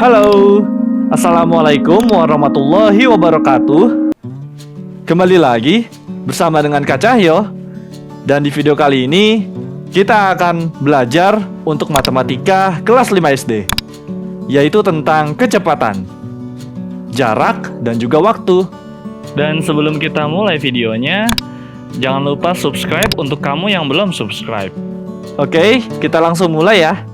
Halo, Assalamualaikum warahmatullahi wabarakatuh. Kembali lagi bersama dengan Kak Cahyo. Dan di video kali ini kita akan belajar untuk matematika kelas 5 SD, yaitu tentang kecepatan, jarak, dan juga waktu. Dan sebelum kita mulai videonya, jangan lupa subscribe untuk kamu yang belum subscribe. Oke, kita langsung mulai ya.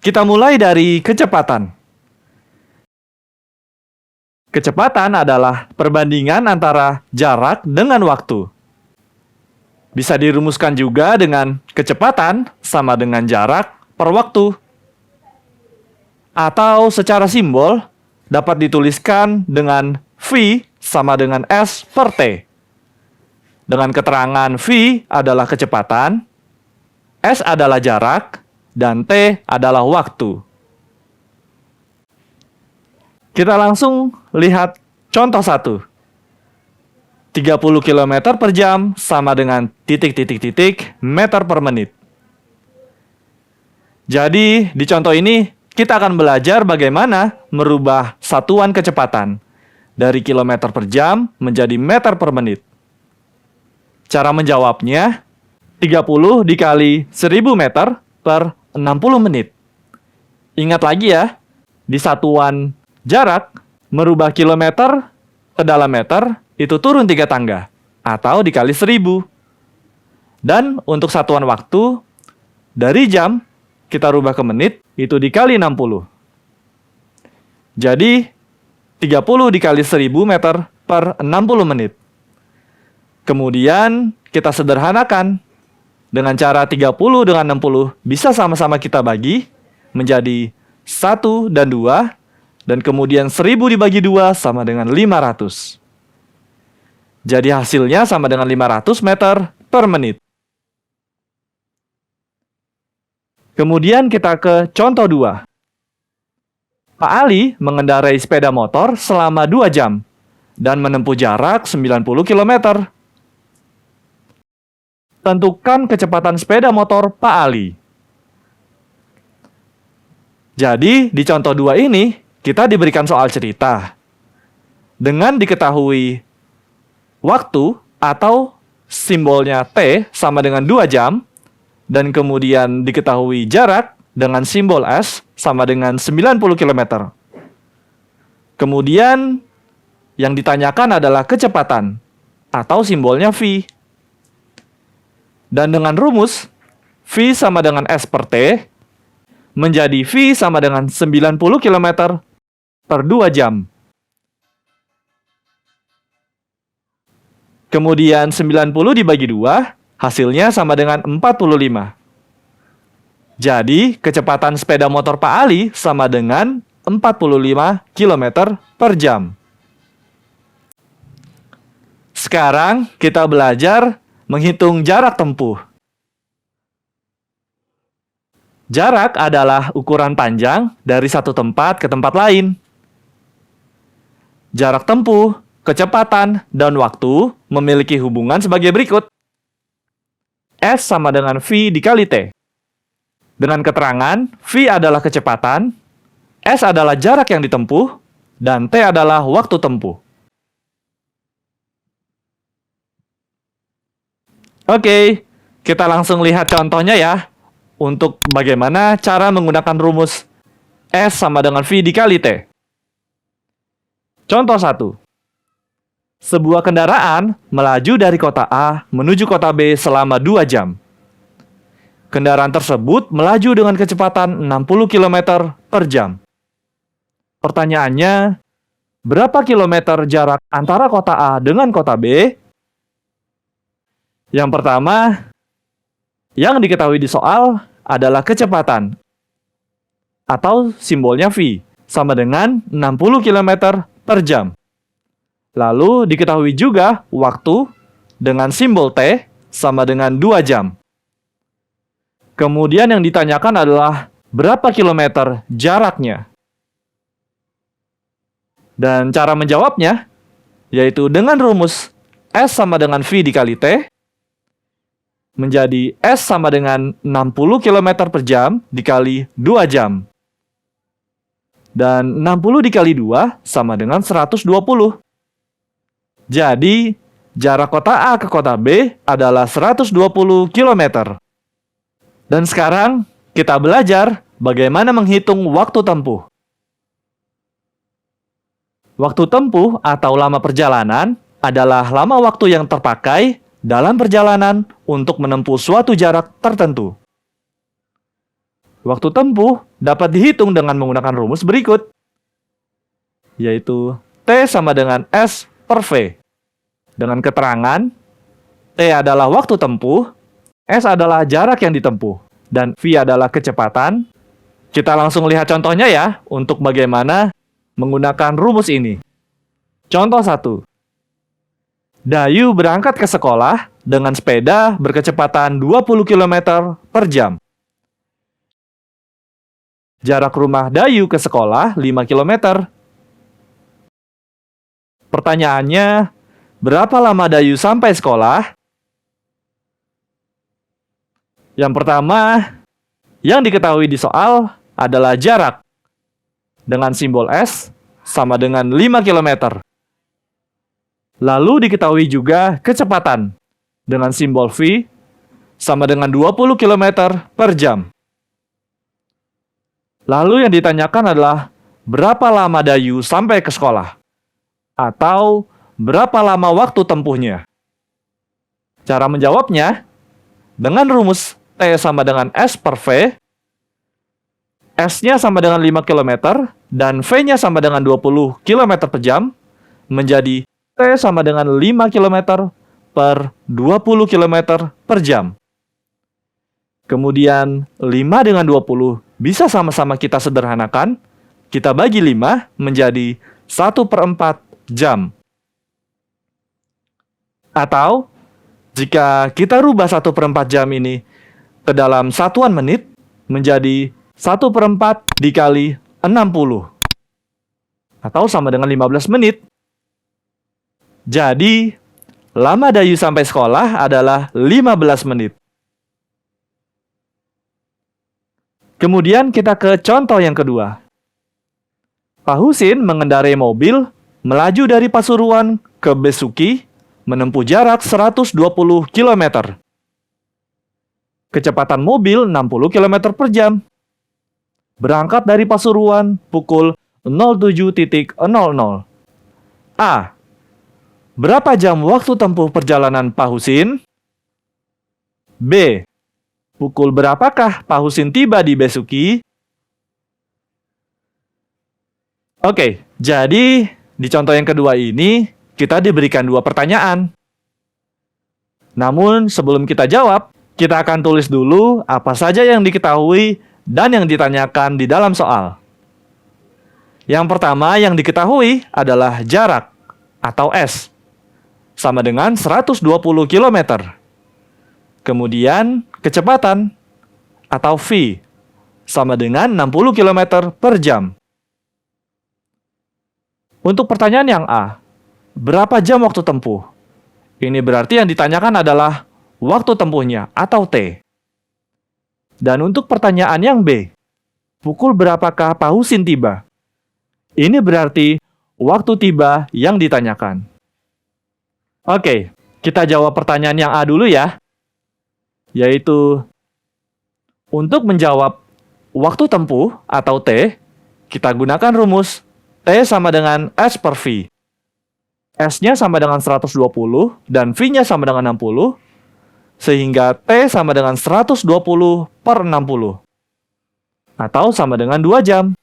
Kita mulai dari kecepatan. Kecepatan adalah perbandingan antara jarak dengan waktu. Bisa dirumuskan juga dengan kecepatan sama dengan jarak per waktu. Atau secara simbol dapat dituliskan dengan V sama dengan S per T. Dengan keterangan V adalah kecepatan, S adalah jarak, dan T adalah waktu. Kita langsung lihat contoh 1. 30 km per jam sama dengan titik-titik-titik meter per menit. Jadi, di contoh ini kita akan belajar bagaimana merubah satuan kecepatan dari kilometer per jam menjadi meter per menit. Cara menjawabnya, 30 dikali 1000 meter per 60 menit. Ingat lagi ya, di satuan jarak, merubah kilometer ke dalam meter, itu turun 3 tangga, atau dikali 1000. Dan untuk satuan waktu, dari jam, kita rubah ke menit, itu dikali 60. Jadi, 30 dikali 1000 meter per 60 menit. Kemudian, kita sederhanakan. Dengan cara 30 dengan 60 bisa sama-sama kita bagi menjadi 1 dan 2, dan kemudian 1000 dibagi 2 sama dengan 500. Jadi hasilnya sama dengan 500 meter per menit. Kemudian kita ke contoh 2. Pak Ali mengendarai sepeda motor selama 2 jam dan menempuh jarak 90 km. Tentukan kecepatan sepeda motor Pak Ali. Jadi, di contoh 2 ini, kita diberikan soal cerita. Dengan diketahui waktu atau simbolnya T sama dengan 2 jam, dan kemudian diketahui jarak dengan simbol S sama dengan 90 km. Kemudian, yang ditanyakan adalah kecepatan atau simbolnya V. Dan dengan rumus V sama dengan S per T menjadi V sama dengan 90 km per 2 jam. Kemudian 90 dibagi 2, hasilnya sama dengan 45. Jadi, kecepatan sepeda motor Pak Ali sama dengan 45 km per jam. Sekarang kita belajar menghitung jarak tempuh. Jarak adalah ukuran panjang dari satu tempat ke tempat lain. Jarak tempuh, kecepatan, dan waktu memiliki hubungan sebagai berikut. S sama dengan V dikali T. Dengan keterangan, V adalah kecepatan, S adalah jarak yang ditempuh, dan T adalah waktu tempuh. Oke, kita langsung lihat contohnya ya, untuk bagaimana cara menggunakan rumus S sama dengan V dikali T. Contoh 1. Sebuah kendaraan melaju dari kota A menuju kota B selama 2 jam. Kendaraan tersebut melaju dengan kecepatan 60 km per jam. Pertanyaannya, berapa kilometer jarak antara kota A dengan kota B? Yang pertama, yang diketahui di soal adalah kecepatan atau simbolnya V sama dengan 60 km per jam. Lalu diketahui juga waktu dengan simbol T sama dengan 2 jam. Kemudian yang ditanyakan adalah berapa kilometer jaraknya. Dan cara menjawabnya yaitu dengan rumus S sama dengan V dikali T. menjadi S sama dengan 60 km per jam dikali 2 jam. Dan 60 dikali 2 sama dengan 120. Jadi, jarak kota A ke kota B adalah 120 km. Dan sekarang, kita belajar bagaimana menghitung waktu tempuh. Waktu tempuh atau lama perjalanan adalah lama waktu yang terpakai dalam perjalanan untuk menempuh suatu jarak tertentu. Waktu tempuh dapat dihitung dengan menggunakan rumus berikut, yaitu T sama dengan S per V. Dengan keterangan, T adalah waktu tempuh, S adalah jarak yang ditempuh, dan V adalah kecepatan. Kita langsung lihat contohnya ya, untuk bagaimana menggunakan rumus ini. Contoh 1. Dayu berangkat ke sekolah dengan sepeda berkecepatan 20 km per jam. Jarak rumah Dayu ke sekolah 5 km. Pertanyaannya, berapa lama Dayu sampai sekolah? Yang pertama, yang diketahui di soal adalah jarak dengan simbol S sama dengan 5 km. Lalu diketahui juga kecepatan dengan simbol V sama dengan 20 km per jam. Lalu yang ditanyakan adalah berapa lama Dayu sampai ke sekolah? Atau berapa lama waktu tempuhnya? Cara menjawabnya, dengan rumus T sama dengan S per V, S-nya sama dengan 5 km, dan V-nya sama dengan 20 km per jam, menjadi T sama dengan 5 km per 20 km per jam. Kemudian, 5 dengan 20 bisa sama-sama kita sederhanakan. Kita bagi 5 menjadi 1/4 jam. Atau, jika kita rubah 1/4 jam ini ke dalam satuan menit, menjadi 1/4 dikali 60. Atau sama dengan 15 menit. Jadi, lama Dayu sampai sekolah adalah 15 menit. Kemudian kita ke contoh yang kedua. Pak Husin mengendarai mobil melaju dari Pasuruan ke Besuki menempuh jarak 120 km. Kecepatan mobil 60 km per jam. Berangkat dari Pasuruan pukul 07.00. A. Berapa jam waktu tempuh perjalanan Pak Husin? B. Pukul berapakah Pak Husin tiba di Besuki? Oke, jadi di contoh yang kedua ini kita diberikan 2 pertanyaan. Namun sebelum kita jawab, kita akan tulis dulu apa saja yang diketahui dan yang ditanyakan di dalam soal. Yang pertama yang diketahui adalah jarak atau S sama dengan 120 km. Kemudian kecepatan atau V sama dengan 60 km per jam. Untuk pertanyaan yang A, berapa jam waktu tempuh? Ini berarti yang ditanyakan adalah waktu tempuhnya atau T. Dan untuk pertanyaan yang B, pukul berapakah Pak Husin tiba? Ini berarti waktu tiba yang ditanyakan. Oke, kita jawab pertanyaan yang A dulu ya. Yaitu, untuk menjawab waktu tempuh atau T, kita gunakan rumus T sama dengan S per V. S-nya sama dengan 120 dan V-nya sama dengan 60. Sehingga T sama dengan 120 per 60. Atau sama dengan 2 jam.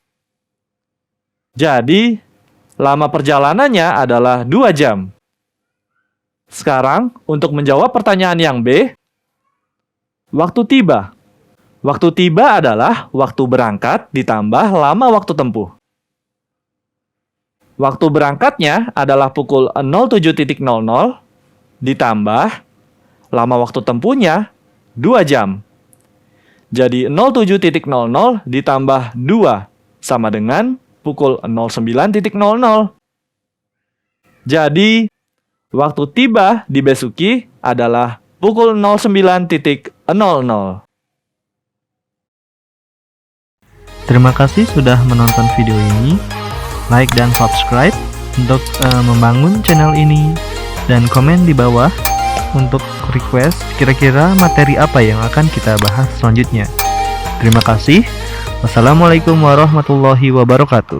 Jadi, lama perjalanannya adalah 2 jam. Sekarang, untuk menjawab pertanyaan yang B, waktu tiba. Waktu tiba adalah waktu berangkat ditambah lama waktu tempuh. Waktu berangkatnya adalah pukul 07.00 ditambah lama waktu tempuhnya 2 jam. Jadi 07.00 ditambah 2 sama dengan pukul 09.00. Jadi waktu tiba di Besuki adalah pukul 09.00. Terima kasih sudah menonton video ini. Like dan subscribe untuk membangun channel ini, dan komen di bawah untuk request kira-kira materi apa yang akan kita bahas selanjutnya. Terima kasih. Wassalamualaikum warahmatullahi wabarakatuh.